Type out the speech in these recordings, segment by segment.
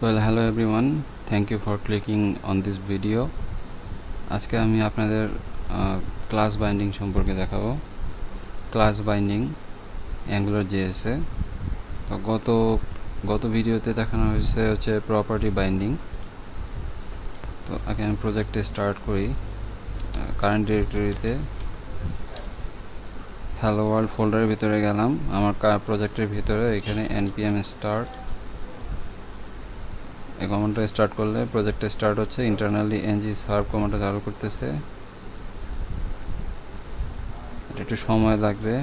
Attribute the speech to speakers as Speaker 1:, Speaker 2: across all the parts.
Speaker 1: Well, hello everyone. Thank you for clicking on this video. আজকে আমি আপনাদের class binding সম্পর্কে দেখাবো। ক্লাস বাইন্ডিং অ্যাঙ্গুলার জেএসে। তো গত ভিডিওতে দেখানো হচ্ছে প্রপার্টি বাইন্ডিং। তো আগে আমি প্রজেক্টে স্টার্ট করি। কারেন্ট ডিরেক্টরিতে হ্যালো ওয়ার্ল্ড ফোল্ডারের ভিতরে গেলাম। আমার প্রজেক্টের ভিতরে এখানে npm স্টার্ট এই কমান্ডটা স্টার্ট করলে প্রজেক্টে স্টার্ট হচ্ছে। ইন্টারনালি ng সার্ভ কমান্ডটা চালু করতেছে। এটা একটু সময় লাগবে।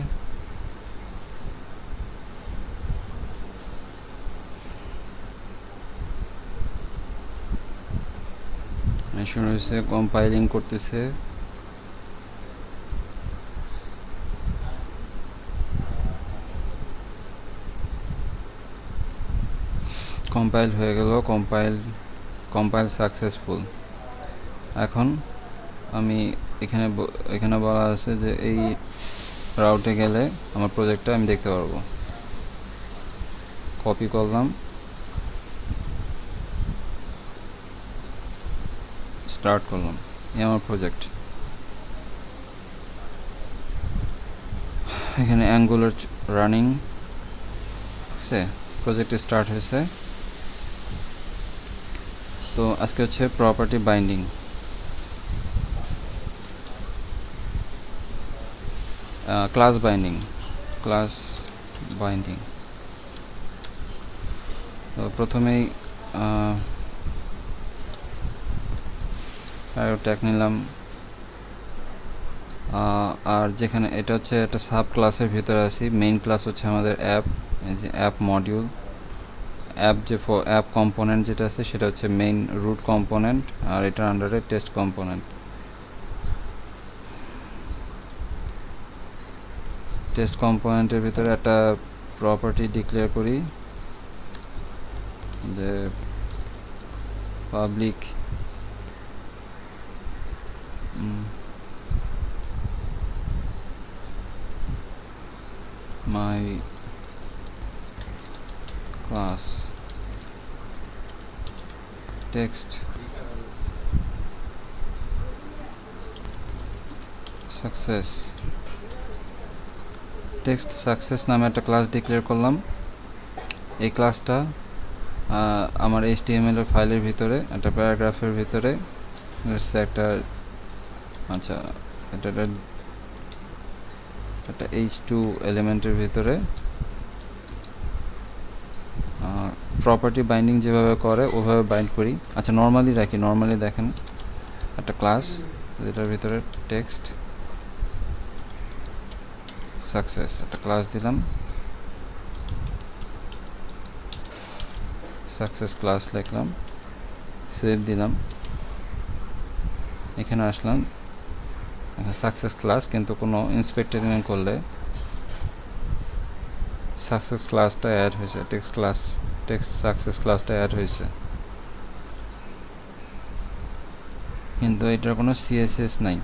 Speaker 1: মেশিন হয়েছে, কম্পাইলিং করতেছে। কম্পাইল হয়ে গেল। Compile successful. এখন আমি এখানে বলা আছে যে এই রাউটে গেলে আমার প্রজেক্টটা আমি দেখতে পারবো। কপি করলাম, স্টার্ট করলাম। এই আমার প্রজেক্ট। এখানে অ্যাঙ্গুলার রানিং আছে, প্রজেক্ট স্টার্ট হয়েছে। তো আজকে হচ্ছে প্রপার্টি বাইন্ডিং। ক্লাস বাইন্ডিং তো প্রথমেই ট্যাগ নিলাম। আর যেখানে এটা হচ্ছে একটা সাব ক্লাসের ভিতরে আছি। মেইন ক্লাস হচ্ছে আমাদের অ্যাপ, এই যে অ্যাপ মডিউল। অ্যাপ কম্পোনেন্ট যেটা আছে সেটা হচ্ছে মেইন রুট কম্পোনেন্ট, আর এটার আন্ডারে টেস্ট কম্পোনেন্ট। টেস্ট কম্পোনেন্টের ভিতরে একটা প্রপার্টি ডিক্লেয়ার করি যে public my class text success নামে একটা ক্লাস ডিক্লেয়ার করলাম। এই ক্লাসটা আমার HTML এর ফাইলের ভিতরে একটা প্যারাগ্রাফের ভিতরে একটা একটা h2 এলিমেন্টের ভিতরে প্রপার্টি বাইন্ডিং যেভাবে করে ওভাবে বাইন্ড করি। আচ্ছা, নর্মালি দেখেন একটা ক্লাস যেটার ভিতরে টেক্সট সাকসেস একটা ক্লাস দিলাম, সাকসেস ক্লাস লিখলাম, সেভ দিলাম। এখানে আসলাম, সাকসেস ক্লাস, কিন্তু কোনো ইন্সপেক্টর করলে সাকসেস ক্লাসটা অ্যাড হয়েছে, টেক্সট সাকসেস ক্লাসটা অ্যাড হয়েছে, কিন্তু এটার কোনো সিএসএস নাই।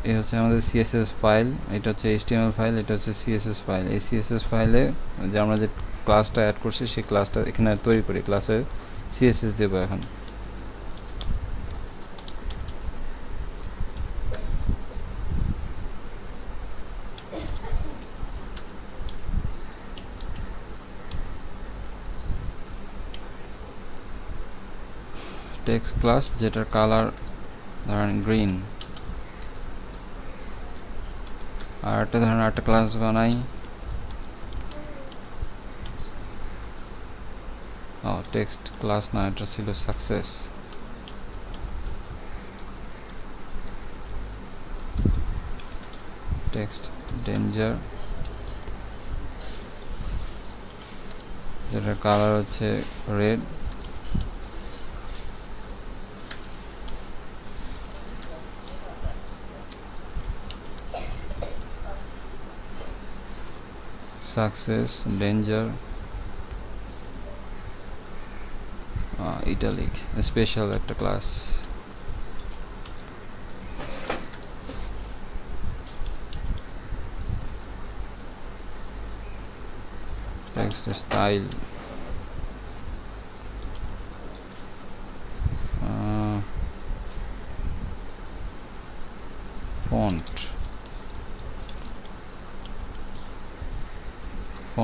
Speaker 1: এই হচ্ছে আমাদের সিএসএস ফাইল, এটা হচ্ছে এইচটিএমএল ফাইল, এটা হচ্ছে সিএসএস ফাইল। এই সিএসএস ফাইলে যে আমরা যে ক্লাসটা অ্যাড করছি সেই ক্লাসটা এখানে তৈরি করি, ক্লাসের সিএসএস দেব। এখন টেক্সট ক্লাস যেটার কালার ধরেন গ্রিন, আর একটা ধরেন একটা ক্লাস বানাই টেক্সট ক্লাস না, এটা ছিল সাকসেস। টেক্সট ডেঞ্জার, যেটার কালার হচ্ছে red. Success danger italic, special একটা class. Text style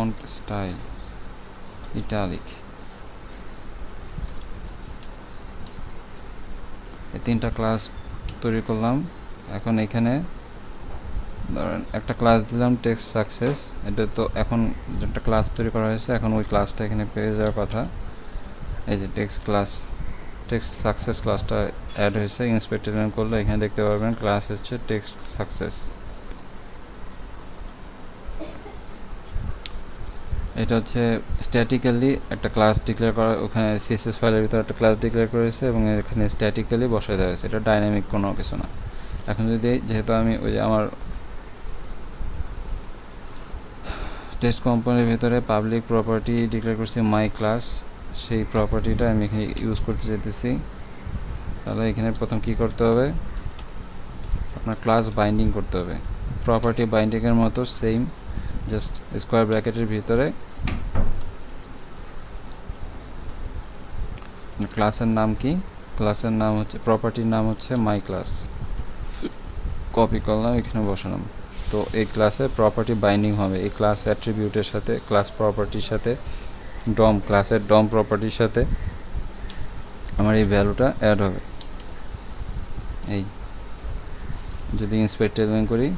Speaker 1: font style italic, এই তিনটা ক্লাস তৈরি করলাম। এখন এখানে ধরেন একটা ক্লাস দিলাম টেক্সট সাকসেস, এটা তো এখন একটা ক্লাস তৈরি করা হয়েছে, এখন ওই ক্লাসটা এখানে পেয়ে যাওয়ার কথা। এই যে টেক্সট সাকসেস ক্লাসটা অ্যাড হয়েছে। ইন্সপেক্টর করলে এখানে দেখতে পারবেন ক্লাস হচ্ছে টেক্সট সাকসেস। এটা হচ্ছে স্ট্যাটিক্যালি একটা ক্লাস ডিক্লেয়ার করা, ওখানে সিএসএস ফাইলের ভিতরে একটা ক্লাস ডিক্লেয়ার করেছে এবং এখানে স্ট্যাটিক্যালি বসায় দেওয়া হয়েছে, এটা ডাইনামিক কোনো কিছু না। এখন যদি যেহেতু আমি ওই যে আমার টেস্ট কোম্পানির ভিতরে পাবলিক প্রপার্টি ডিক্লেয়ার করছি মাই ক্লাস, সেই প্রপার্টিটা আমি এখানে ইউজ করতে চাইতেছি, তাহলে এখানে প্রথম কি করতে হবে, আপনার ক্লাস বাইন্ডিং করতে হবে। প্রপার্টি বাইন্ডিংয়ের মতো সেম, জাস্ট স্কোয়ার ব্র্যাকেটের ভিতরে ক্লাসের নাম কি, ক্লাসের নাম হচ্ছে, প্রপার্টির নাম হচ্ছে মাই ক্লাস, কপি করলাম এখানে বসালাম। তো এই ক্লাসে প্রপার্টি বাইন্ডিং হবে এই ক্লাস অ্যাট্রিবিউটের সাথে, ক্লাস প্রপার্টির সাথে, ডম ক্লাসের ডম প্রপার্টির সাথে আমার এই ভ্যালুটা অ্যাড হবে। এই যদি ইন্সপেক্টর করি,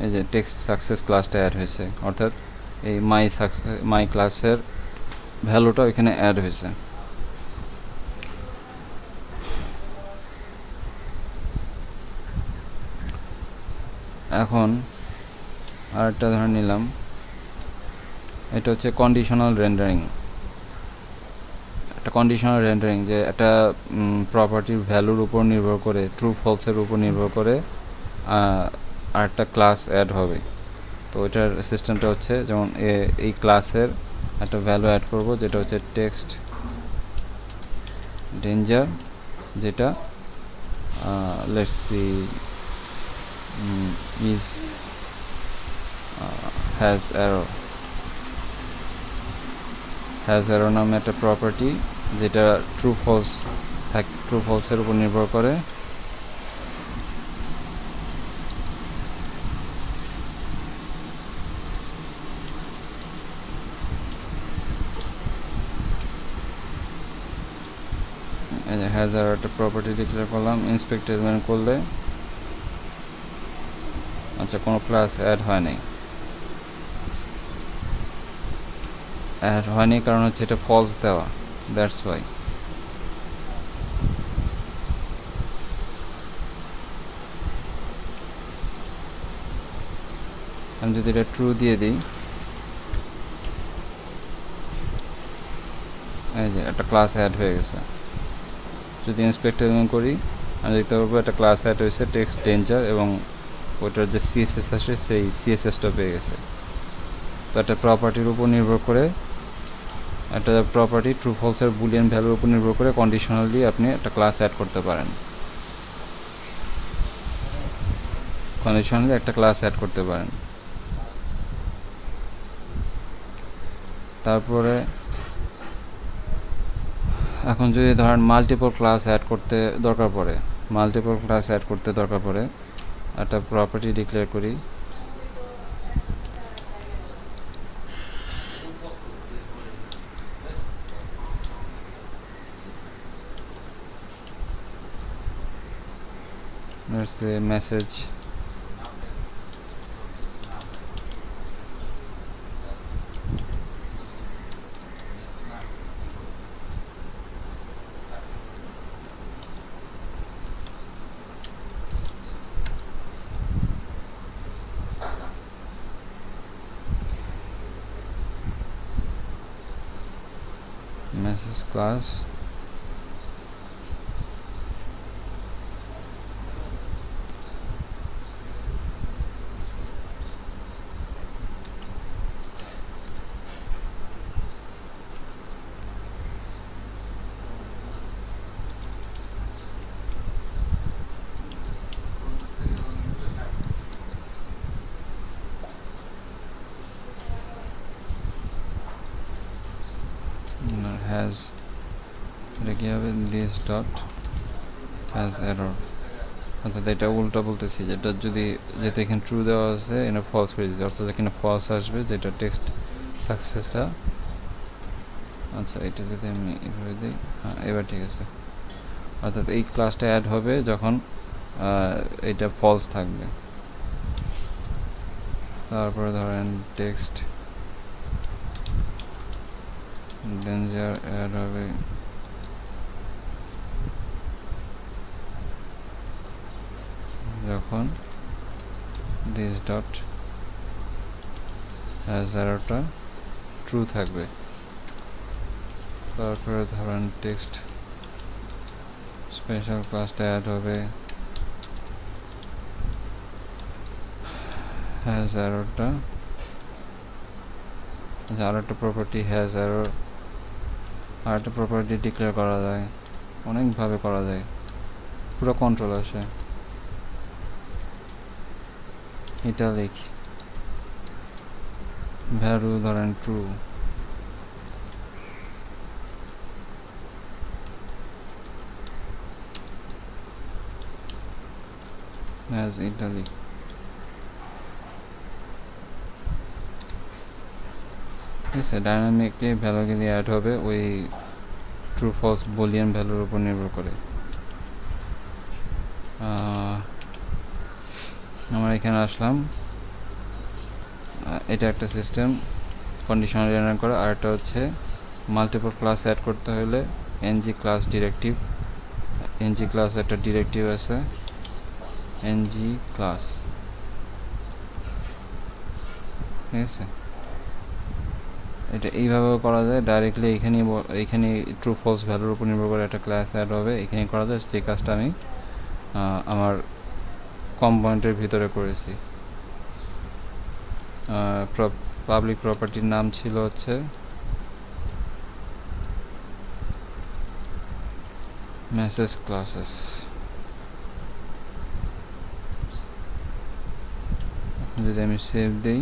Speaker 1: এই যে টেক্সট সাকসেস ক্লাসটা অ্যাড হয়েছে, অর্থাৎ এই মাই ক্লাসের ভ্যালুটা এখানে অ্যাড হয়েছে। এখন আরেকটা ধরে নিলাম, এটা হচ্ছে কন্ডিশনাল রেন্ডারিং। একটা কন্ডিশনাল রেন্ডারিং যে একটা প্রপার্টির ভ্যালুর উপর নির্ভর করে, ট্রু ফলসের উপর নির্ভর করে আরেকটা ক্লাস অ্যাড হবে। তো এটার সিস্টেমটা হচ্ছে যেমন এই ক্লাসের একটা ভ্যালু অ্যাড করব যেটা হচ্ছে টেক্সট ডেঞ্জার, যেটা let's see is has error নামে একটা প্রপার্টি, যেটা ট্রু ফলসের উপর নির্ভর করে। হ্যাজ এরর একটা প্রপার্টি ডিক্লেয়ার করলাম। ইন্সপেক্টর করলে আচ্ছা কোনো ক্লাস অ্যাড হয়নি, কারণ হচ্ছে এটা ফলস দেওয়া, দ্যাটস ওয়াই। আমি যদি এটা ট্রু দিয়ে দিই, এই যে একটা ক্লাস অ্যাড হয়ে গেছে। যদি ইন্সপেক্টর করি, আমি দেখতে পারবো একটা ক্লাস অ্যাড হয়েছে টেক্সট ডেঞ্জার, এবং ওইটার যে সিএসএস আসে সেই সিএসএসটা পেয়ে গেছে। তো একটা প্রপার্টির উপর নির্ভর করে, একটা প্রপার্টি ট্রু ফলসের বুলিয়ান ভ্যালুর উপর নির্ভর করে কন্ডিশনালি আপনি একটা ক্লাস অ্যাড করতে পারেন, কন্ডিশনালি একটা ক্লাস অ্যাড করতে পারেন। তারপরে এখন যদি ধরেন মাল্টিপল ক্লাস অ্যাড করতে দরকার পড়ে, একটা প্রপার্টি ডিক্লেয়ার করি, let's say message class has এটা কি হবে, this dot has error, অর্থাৎ এটা উল্টা বলতেছি, যেটা যদি যেহেতু এখানে ট্রু দেওয়া আছে এটা ফলস করে দিতে, অর্থাৎ এখানে ফলস আসবে যেটা টেক্সট সাকসেসটা। আচ্ছা, এটা যদি আমি এভাবে দিই, হ্যাঁ এবার ঠিক আছে। অর্থাৎ এই ক্লাসটা অ্যাড হবে যখন এটা ফলস থাকবে। তারপরে ধরেন টেক্সট ডেঞ্জার অ্যাড হবে যখন দিস ডট হ্যাজ এররটা ট্রু থাকবে। তারপরে ধরেন টেক্সট স্পেশাল ক্লাসটা অ্যাড হবে হ্যাজ এররটা, আরেকটা প্রপার্টি হ্যাজ এরর, আরেকটা প্রপার্টি ডিক্লেয়ার করা যায়, অনেকভাবে করা যায়, পুরো কন্ট্রোল আসে। ইটালিক ভ্যালু ধরেন ট্রু, অ্যাজ ইটালিক। ঠিক আছে, ডাইনামিকলি ভ্যালুগুলি অ্যাড হবে ওই ট্রু ফলস বুলিয়ান ভ্যালুর উপর নির্ভর করে। আমরা এখানে আসলাম, এটা একটা সিস্টেম কন্ডিশনাল জেনারেট করা। আর একটা হচ্ছে মাল্টিপল ক্লাস অ্যাড করতে হলে NG class directive, NG class একটা ডিরেক্টিভ আছে, এনজি ক্লাস। ঠিক আছে, এটা এইভাবেও করা যায় ডাইরেক্টলি। এইখানে ট্রু ফলস ভ্যালুর উপর নির্ভর করে একটা ক্লাস অ্যাড হবে, এখানে করা যায়। যে কাজটা আমি আমার কম্পোনেন্টের ভিতরে করেছি। পাবলিক প্রপার্টির নাম ছিল হচ্ছে মেসেজ ক্লাসেস। যদি আমি সেভ দিই,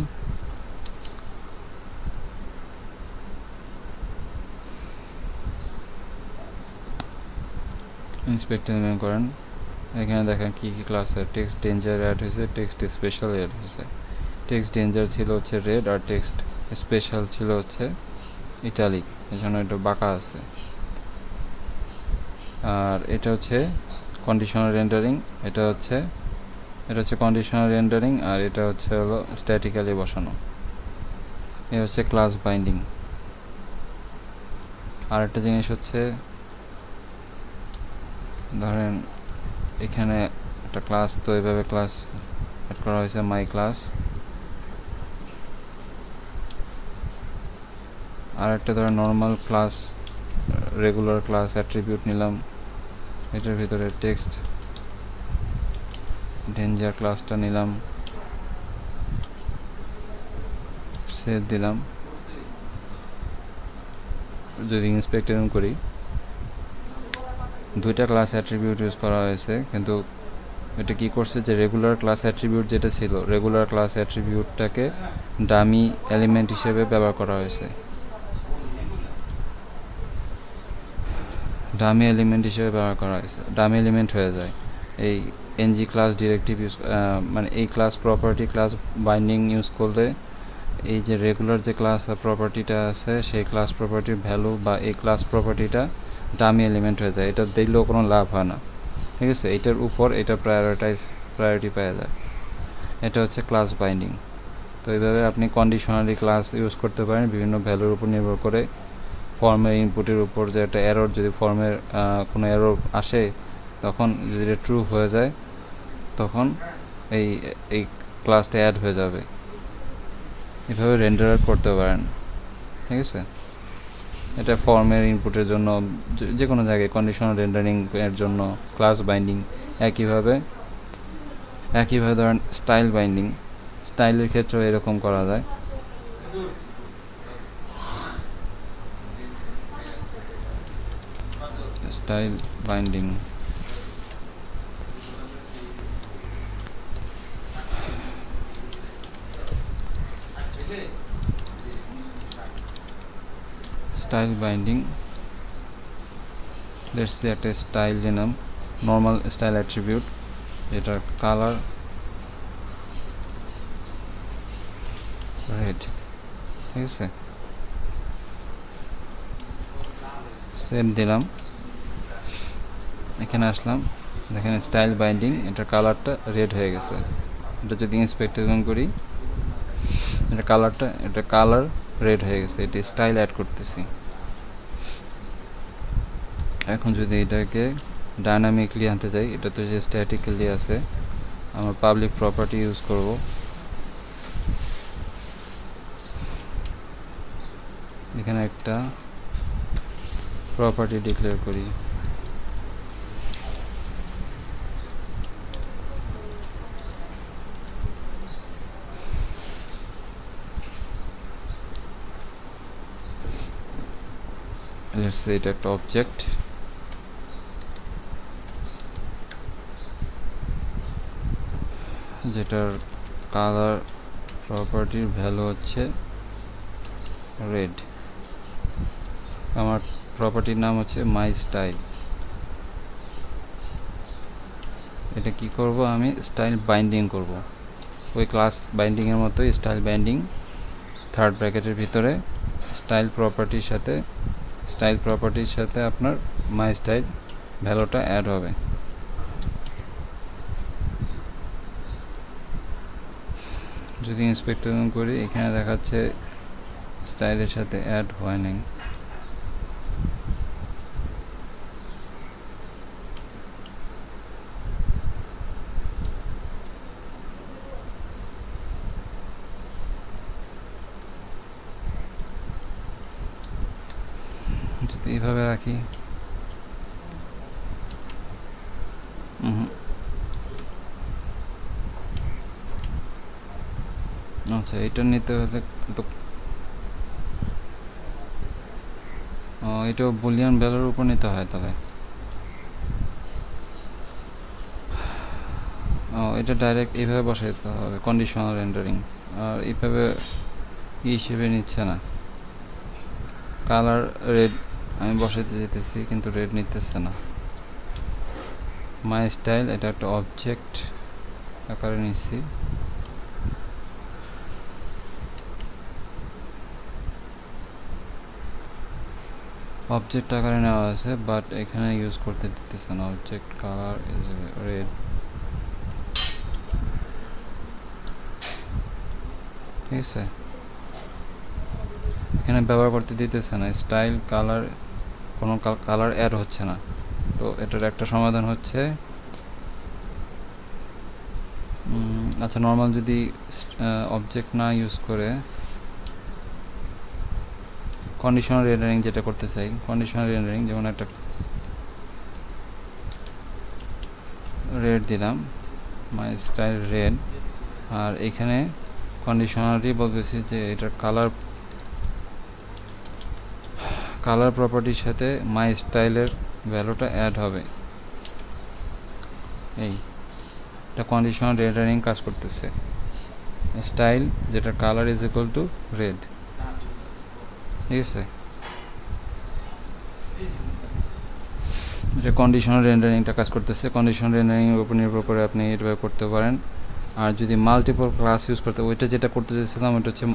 Speaker 1: ইন্সপেক্টর নেম করেন, এখানে দেখেন কী কী ক্লাস আছে। টেক্সট ডেঞ্জার অ্যাড হয়েছে, টেক্সট স্পেশাল অ্যাড হয়েছে। টেক্সট ডেঞ্জার ছিল হচ্ছে রেড, আর টেক্সট স্পেশাল ছিল হচ্ছে ইটালিক, এই জন্য এটা বাঁকা আছে। আর এটা হচ্ছে কন্ডিশনাল রেন্ডারিং, এটা হচ্ছে কন্ডিশনাল রেন্ডারিং, আর এটা হচ্ছে হলো স্ট্যাটিক্যালি বসানো। এ হচ্ছে ক্লাস বাইন্ডিং। আর একটা জিনিস হচ্ছে ধরেন এখানে একটা ক্লাস, তো এইভাবে ক্লাস অ্যাড করা হয়েছে মাই ক্লাস। আর একটা ধরেন normal class, regular class attribute নিলাম, এটার ভিতরে টেক্সট ডেঞ্জার ক্লাসটা নিলাম, সেভ দিলাম। যদি ইন্সপেক্টর করি, দুইটা ক্লাস অ্যাট্রিবিউট ইউজ করা হয়েছে, কিন্তু এটা কি করছে যে রেগুলার ক্লাস অ্যাট্রিবিউট যেটা ছিল, রেগুলার ক্লাস অ্যাট্রিবিউটটাকে ডামি এলিমেন্ট হিসেবে ব্যবহার করা হয়েছে। ডামি এলিমেন্ট হিসেবে ব্যবহার করা হয়েছে, ডামি এলিমেন্ট হয়ে যায় এই এনজি ক্লাস ডিরেক্টিভ ইউজ, মানে এই class property class binding use করলে এই যে রেগুলার যে ক্লাস প্রপার্টিটা আছে সেই ক্লাস প্রপার্টির ভ্যালু বা এই ক্লাস প্রপার্টিটা ডামি এলিমেন্ট হয়ে যায়। এটা দিলেও কোনো লাভ হয় না। ঠিক আছে, এটার উপর এটা প্রায়োরিটি পাওয়া যায়। এটা হচ্ছে ক্লাস বাইন্ডিং। তো এইভাবে আপনি কন্ডিশনালি ক্লাস ইউজ করতে পারেন বিভিন্ন ভ্যালুর উপর নির্ভর করে। ফর্মের ইনপুটের উপর যে একটা এরর, যদি ফর্মের কোনো এরর আসে তখন যদি এটা ট্রু হয়ে যায় তখন এই ক্লাসটা অ্যাড হয়ে যাবে। এভাবে রেন্ডার করতে পারেন। ঠিক আছে, এটা ফর্মের ইনপুটের জন্য, যে কোনো জায়গায় কন্ডিশনাল রেন্ডারিং এর জন্য ক্লাস বাইন্ডিং। একইভাবে ধরেন স্টাইল বাইন্ডিং, স্টাইলের ক্ষেত্রেও এরকম করা যায়। Style binding style binding let's say একটা স্টাইল নিলাম, নর্মাল স্টাইল অ্যাট্রিবিউট, এটার কালার রেড, ঠিক আছে। সেভ দিলাম, এখানে আসলাম, দেখেন স্টাইল বাইন্ডিং, এটার কালারটা রেড হয়ে গেছে। এটা যদি ইন্সপেকশন করি, এটা কালার রেড হয়ে গেছে। এটা স্টাইল অ্যাড করতেছি। এখন যদি এটাকে ডাইনামিকলি আনতে চাই, এটা তো যে স্ট্যাটিক্যালি আছে, আমার পাবলিক প্রপার্টি ইউজ করব। এখানে একটা প্রপার্টি ডিক্লেয়ার করি, লেটস সে এটা একটা অবজেক্ট। যেটার কালার প্রপার্টির ভ্যালু হচ্ছে রেড। আমার প্রপার্টির নাম হচ্ছে মাই স্টাইল। এটা কি করব, আমি স্টাইল বাইন্ডিং করব, ওই ক্লাস বাইন্ডিংয়ের মতোই স্টাইল বাইন্ডিং। থার্ড ব্র্যাকেটের ভিতরে স্টাইল প্রপার্টির সাথে আপনার মাই স্টাইল ভ্যালুটা অ্যাড হবে। যদি ইন্সপেকশন করি, এখানে দেখাচ্ছে স্টাইলের সাথে অ্যাড হয় নাই। যদি এইভাবে রাখি, আচ্ছা, এটা নিতে হলে তো এটাও বুলিয়ান ভ্যালুর উপর নিতে হয় তাহলে। এটা ডাইরেক্ট এইভাবে বসাই দিতে হবে, কন্ডিশনাল রেন্ডারিং। আর এইভাবে হিসেবে নিচ্ছে না। কালার রেড আমি বসাইতে যেতেছি, কিন্তু রেড নিতেছে না। মাই স্টাইল এটা একটা অবজেক্ট আকারে নিচ্ছি। অবজেক্ট আকারে নেওয়া আছে, বাট এখানে ইউজ করতে দিতেছে না। অবজেক্ট কালার ইজ রেড, ঠিক আছে। এখানে ব্যবহার করতে দিতেছে না। স্টাইল কালার, কোনো কালার অ্যাড হচ্ছে না। তো এটার একটা সমাধান হচ্ছে, আচ্ছা, নর্মাল যদি অবজেক্ট না ইউজ করে কন্ডিশনাল রেন্ডারিং যেটা করতে চাই, কন্ডিশনাল রেন্ডারিং যেমন একটা রেড দিলাম, মাই স্টাইল রেড, আর এখানে কন্ডিশনালি বলতেছি যে এটার কালার প্রপার্টির সাথে মাই স্টাইলের ভ্যালুটা অ্যাড হবে। এটা কন্ডিশনাল রেন্ডারিং কাজ করতেছে। স্টাইল যেটা colour is equal to red, ঠিক আছে। এটা কন্ডিশনাল রেন্ডারিংটা কাজ করতেছে। কন্ডিশনাল রেন্ডারিংয়ের উপর নির্ভর করে আপনি এভাবে করতে পারেন। আর যদি মাল্টিপল ক্লাস ইউজ করতে, ওইটা যেটা করতে চাইছিলাম ওইটা হচ্ছে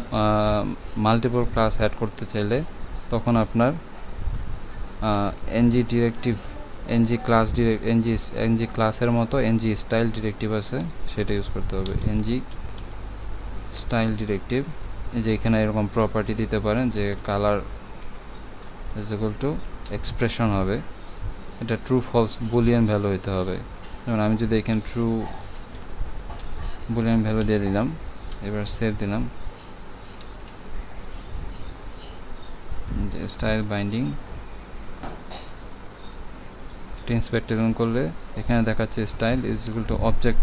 Speaker 1: মাল্টিপল ক্লাস অ্যাড করতে চাইলে তখন আপনার এনজি ডিরেক্টিভ, এনজি ক্লাসের মতো এনজি স্টাইল ডিরেক্টিভ আছে, সেটা ইউজ করতে হবে। এনজি স্টাইল ডিরেক্টিভ, এই যে এখানে এরকম প্রপার্টি দিতে পারেন যে colour is equal to expression হবে, এটা ট্রু ফলস বুলিয়ান ভ্যালু হইতে হবে। যেমন আমি যদি এখানে ট্রু বুলিয়ান ভ্যালু দিয়ে দিলাম, এবার সেভ দিলাম, স্টাইল বাইন্ডিং ইন্সপেক্টেশন করলে এখানে দেখাচ্ছে style is equal to object.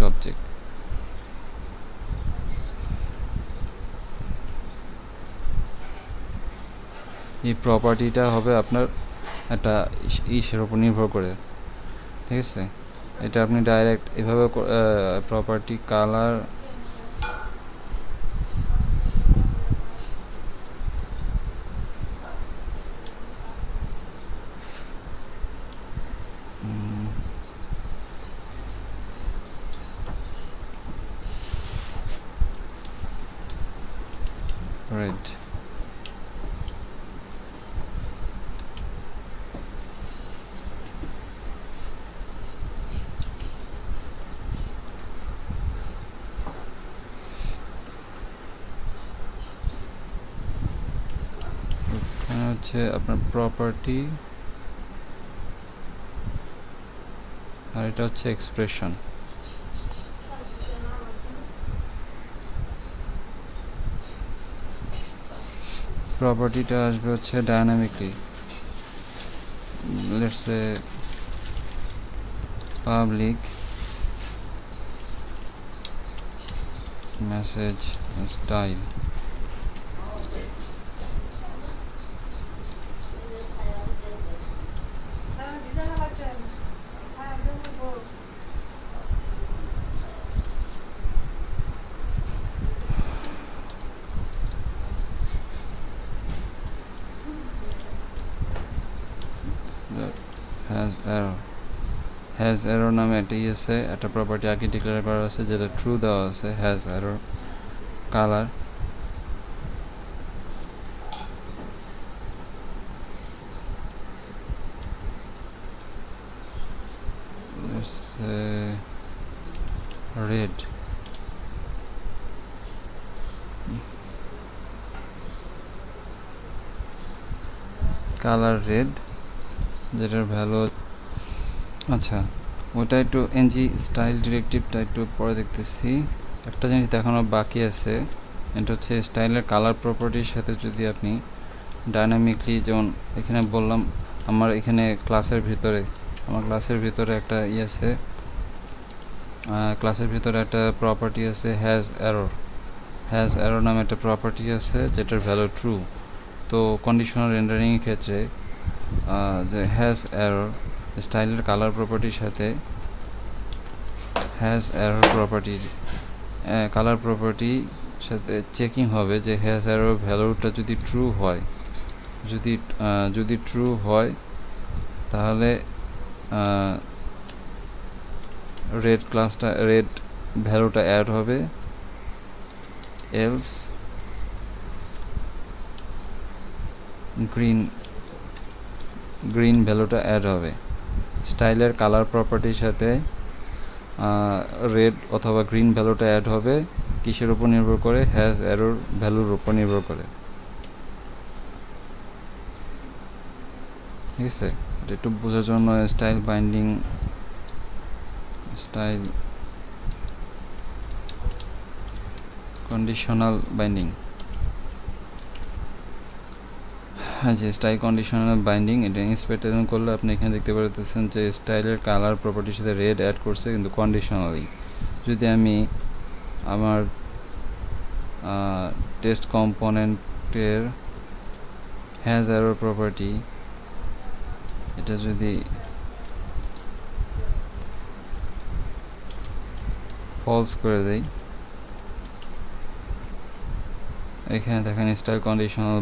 Speaker 1: এই প্রপার্টিটা হবে আপনার একটা ইসের উপর নির্ভর করে, ঠিক আছে। এটা আপনি ডাইরেক্ট এভাবে প্রপার্টি কালার red. হচ্ছে আপনার প্রপার্টি, আর এটা হচ্ছে এক্সপ্রেশন। প্রপার্টিটা আসবে হচ্ছে dynamically, let's say public message style. Has error নামে একটা আছে, একটা প্রপার্টি আগে ডিক্লেয়ার করা আছে যেটা ট্রু দেওয়া আছে। Has error colour, red, colour red, যেটার ভ্যালু আচ্ছা ওটা একটু এনজি স্টাইল ডিরেক্টিভটা একটু পরে দেখতেছি। একটা জিনিস দেখানো বাকি আছে, এটা হচ্ছে স্টাইলের কালার প্রপার্টির সাথে যদি আপনি ডায়নামিকলি, যেমন এখানে বললাম আমার এখানে ক্লাসের ভিতরে একটা আছে, ক্লাসের ভিতরে একটা প্রপার্টি আছে হ্যাজ এরর নামে একটা প্রপার্টি আছে যেটার ভ্যালু ট্রু। তো কন্ডিশনাল রেন্ডারিংয়ের ক্ষেত্রে যে হ্যাজ এরর স্টাইলের কালার প্রপার্টির সাথে হ্যাজ এরর প্রপার্টির কালার প্রপার্টির সাথে চেকিং হবে যে হ্যাজ এরর ভ্যালুটা যদি ট্রু হয়, যদি ট্রু হয় তাহলে রেড ভ্যালুটা অ্যাড হবে, এলস গ্রিন ভ্যালুটা অ্যাড হবে। স্টাইলের কালার প্রপার্টির সাথে রেড অথবা গ্রিন ভ্যালুটা অ্যাড হবে কিসের উপর নির্ভর করে? হ্যাজ এরর ভ্যালুর উপর নির্ভর করে। ঠিক আছে, এটা একটু বোঝার জন্য স্টাইল কন্ডিশনাল বাইন্ডিং, যে স্টাইল কন্ডিশনাল বাইন্ডিং, এটা ইন্সপেক্ট করলে আপনি এখানে দেখতে পারতেছেন যে স্টাইলের কালার প্রপার্টির সাথে রেড অ্যাড করছে কিন্তু কন্ডিশনালি। যদি আমি আমার টেস্ট কম্পোনেন্টের হ্যাজ এরর প্রপার্টি এটা যদি ফলস করে দেই, এখানে দেখেন স্টাইল কন্ডিশনাল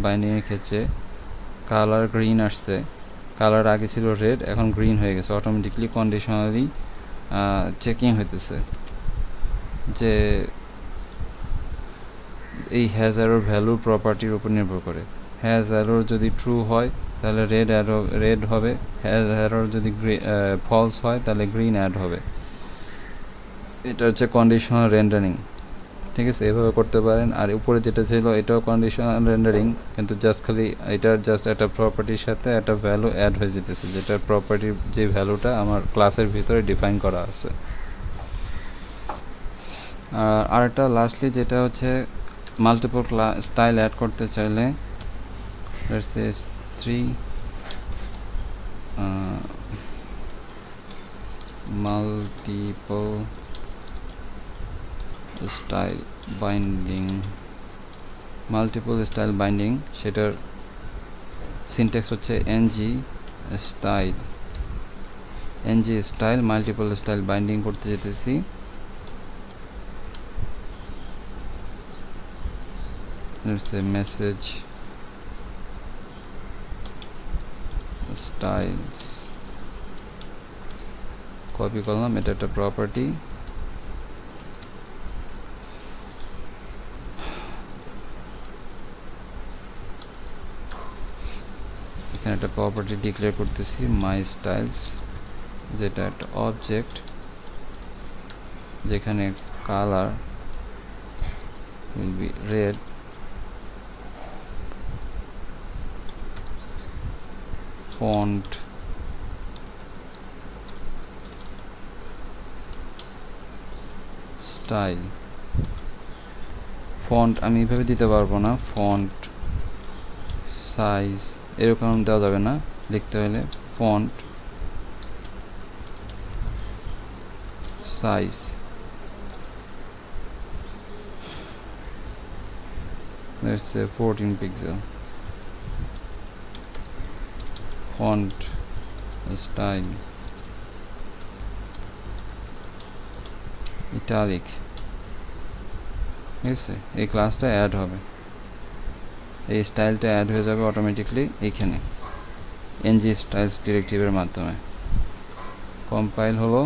Speaker 1: বাইন্ডিংয়ের ক্ষেত্রে কালার গ্রিন আসছে, কালার আগে ছিল রেড এখন গ্রিন হয়ে গেছে, অটোমেটিকলি কন্ডিশনালি চেকিং হইতেছে যে এই হ্যাজ এরর ভ্যালু প্রপার্টির উপর নির্ভর করে। হ্যাজ এরর যদি ট্রু হয় তাহলে রেড হবে, হ্যাজ এরর যদি ফলস হয় তাহলে গ্রিন অ্যাড হবে। এটা হচ্ছে কন্ডিশনাল রেন্ডারিং। ঠিক আছে, এভাবে করতে পারেন। আর উপরে যেটা ছিল এটাও কন্ডিশনাল রেন্ডারিং, কিন্তু খালি এটার একটা প্রপার্টির সাথে একটা ভ্যালু অ্যাড হয়ে যেতেছে, যেটা প্রপার্টির যে ভ্যালুটা আমার ক্লাসের ভিতরে ডিফাইন করা আছে। আর একটা লাস্টলি যেটা হচ্ছে মাল্টিপল স্টাইল অ্যাড করতে চাইলে let's say 3 multiple style binding, সেটার সিনট্যাক্স হচ্ছে NG style multiple style binding করতে যেতেছি। মেসেজ স্টাইলস কপি করলাম, এটা একটা প্রপার্টি। এখানে একটা প্রপার্টি ডিক্লেয়ার করতেছি মাই স্টাইলস, যেটা একটা অবজেক্ট যেখানে colour will be red, font style, font আমি এইভাবে দিতে পারবো না, ফন্ট সাইজ এরকম দেওয়া যাবে না, লিখতে হলে font size let's say 14 pixel, font style italic। ঠিক আছে, এই ক্লাসটা অ্যাড হবে, এই স্টাইলটা অ্যাড হয়ে যাবে অটোমেটিকলি এইখানে ng styles ডিরেক্টিভের মাধ্যমে। কম্পাইল হলো,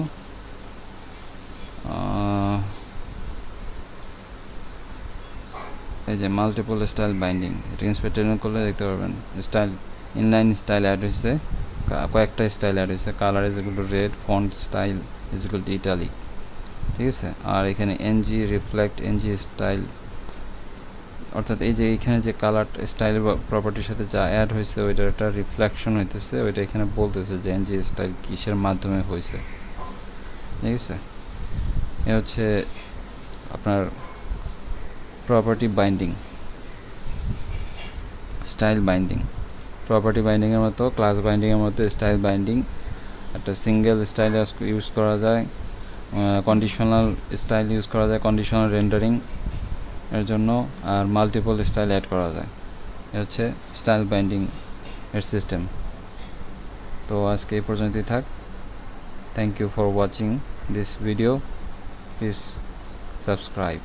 Speaker 1: এই যে মাল্টিপল স্টাইল বাইন্ডিং, এটা ইন্সপেক্টর করলে দেখতে পারবেন স্টাইল ইনলাইন স্টাইল অ্যাড হয়েছে, কয়েকটা স্টাইল অ্যাড হয়েছে, colour is equal to red, font style is equal to italic. ঠিক আছে, আর এখানে এনজি রিফ্লেক্ট এনজি স্টাইল, অর্থাৎ এই যে এইখানে যে কালার স্টাইল প্রপার্টির সাথে যা অ্যাড হয়েছে ওইটার একটা রিফ্লেকশন হইতেছে, ওইটা এখানে বলতেছে যে এনজি স্টাইল কিসের মাধ্যমে হয়েছে। ঠিক আছে, এ হচ্ছে আপনার property binding, style binding. Property বাইন্ডিংয়ের মতো ক্লাস বাইন্ডিংয়ের মতো স্টাইল বাইন্ডিং, একটা সিঙ্গেল স্টাইল ইউজ করা যায়, কন্ডিশনাল স্টাইল ইউজ করা যায় কন্ডিশনাল রেন্ডারিং এর জন্য, আর মাল্টিপল স্টাইল অ্যাড করা যায়। এ হচ্ছে স্টাইল বাইন্ডিং এর সিস্টেম। তো আজকে এই পর্যন্তই থাক। Thank you for watching this video, please subscribe.